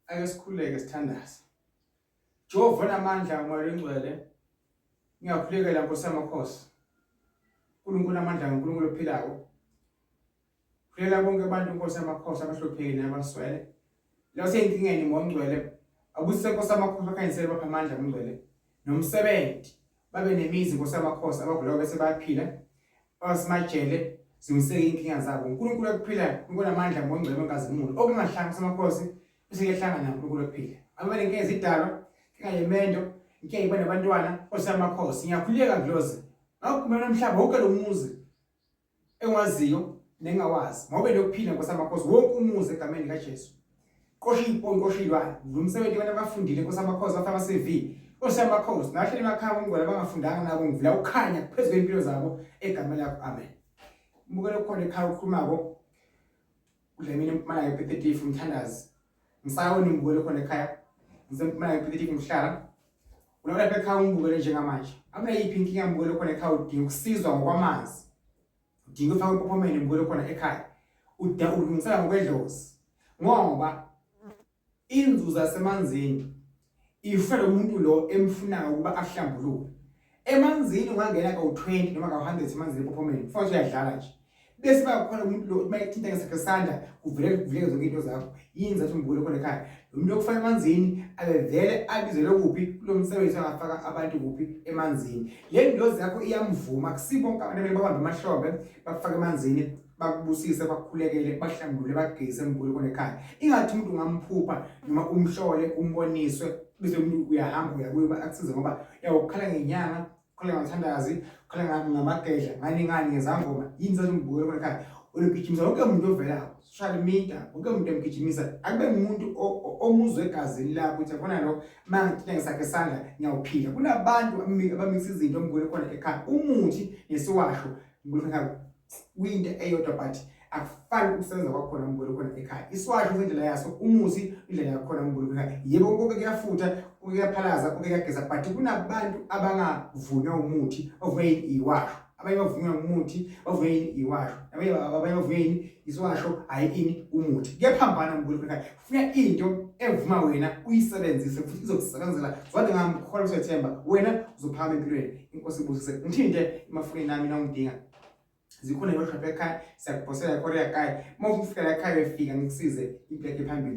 ake sikhuleke sithandaze. Jehova onamandla umoya ongcwele, ngiyakhulekela Nkosi yamakhosi. uNkulunkulu amandla uNkulunkulu ophilayo. Khulekela bonke abantu Nkosi yamakhosi abahluphekile nabaswele. Lawo seyinkingeni ngongcwele. Abusise Nkosi yamakhosi bakhanyisele bapha amandla ngongcwele. Nomsebenzi babe nemizi Nkosi yamakhosi abagulayo bese bayaphila. Basimajele zimiseke inkinga zabo. uNkulunkulu ophilayo, uNkulunkulu amandla ngongcwele onkazimulo. Okungahlanga Nkosi yamakhosi bese kuyahlangana uNkulunkulu ophilayo. Abanye inkinga ezidalwa, inkinga yemendo, inkinga yiba nabantwana Nkosi yamakhosi. Ngiyakhuleka Ndlozi. Ngakugumela umhlaba wonke lo muzi engawaziyo nengawazi. Ngoba lokuphila Nkosi yamakhosi wonke umuzi egameni kaJesu. Qosha izimponi, qosha izilwane. Nomsebenzi abantu abafundile Nkosi yamakhosi bafaka CV. Nkosi yamakhosi nahleli emakhaya ongcwele abangafundanga nabo ngivula ukukhanya kuphezulu kwempilo zabo egameni lakho. Amen. Mbukelo khona ekhaya ukhulumako uDlamini Mpumalanga ePetitif umthandazi. Ngisawona imbukelo khona ekhaya. Ngisempumalanga ePetitif umhlala. Ulapha ekhaya umbukele njengamanje. Abula yiphi inkinga mbukelo khona ekhaya udinga ukusizwa ngokwamanzi. Udinga ufaka impophomeni mbukelo khona ekhaya. Ulungisela ngokwedlozi. Ngoba inzuzo yasemanzini ifuna umuntu lo emfunayo ukuba ahlambuluke. Emanzini ungangena ka20 noma ka100 emanzini empophomeni futhi uyadlala nje. Bese bakhona umuntu lo mayithinta ngesakhe sandla kuvele zonke into zakho. Yini zathi umbukelo khona ekhaya. Lo muntu okufaka emanzini abevele abizelwe kuphi kulo msebenzi angafaka abantu kuphi emanzini. Le ndlozi yakho iyamvuma kusibo bonke abantu ababamba amahlombe bafaka emanzini bakubusise bakukhulekele bahlambulule bagezise umbukelo khona ekhaya. Ingathi umuntu ungamphupha noma umhlole umboniswe bese umuntu uyahamba uyakuba akusize ngoba uyawukhala ngenyanga, ukhala ngathandazi, ukhala ngamagedla, ngani ngezangoma. Yini zathi umbukelo khona ekhaya. Ulugijimisa wonke umuntu ovelayo, social media, wonke umuntu emgijimisa. Akube umuntu omuzwe egazini lakho ukuthi khona lo mangithinta ngesakhe sandla ngiyawuphila. Kunabantu abamikisa izinto umbukelo khona ekhaya. Umuthi nesiwasho umbukelo khona kuyinto eyodwa but akufani ukusebenza kwakhona umbukelo khona ekhaya. Isiwasho indlela yaso, umuthi indlela yakhona umbukelo khona ekhaya. Yebo konke kuyafutha, konke kuyaphalaza, konke kuyageza but kunabantu abangavunywa umuthi ovunywa iwasho. Abanye bavunywa umuthi ovunywa iwasho. Abanye bavunywa isiwasho ayini umuthi. Kuyaphambana umbukelo khona ekhaya. Ufuna into evuma wena uyisebenzise futhi izokusebenzela. Zonke ngamkhola usethemba wena uzophama empilweni. Inkosi ibusise. Ngithinte emafuni nami nawudinga. Zikhona ekhaya siyakuphosela eKorea ekhaya. Uma ufika ekhaya uyafika ngikusize impilo phambili.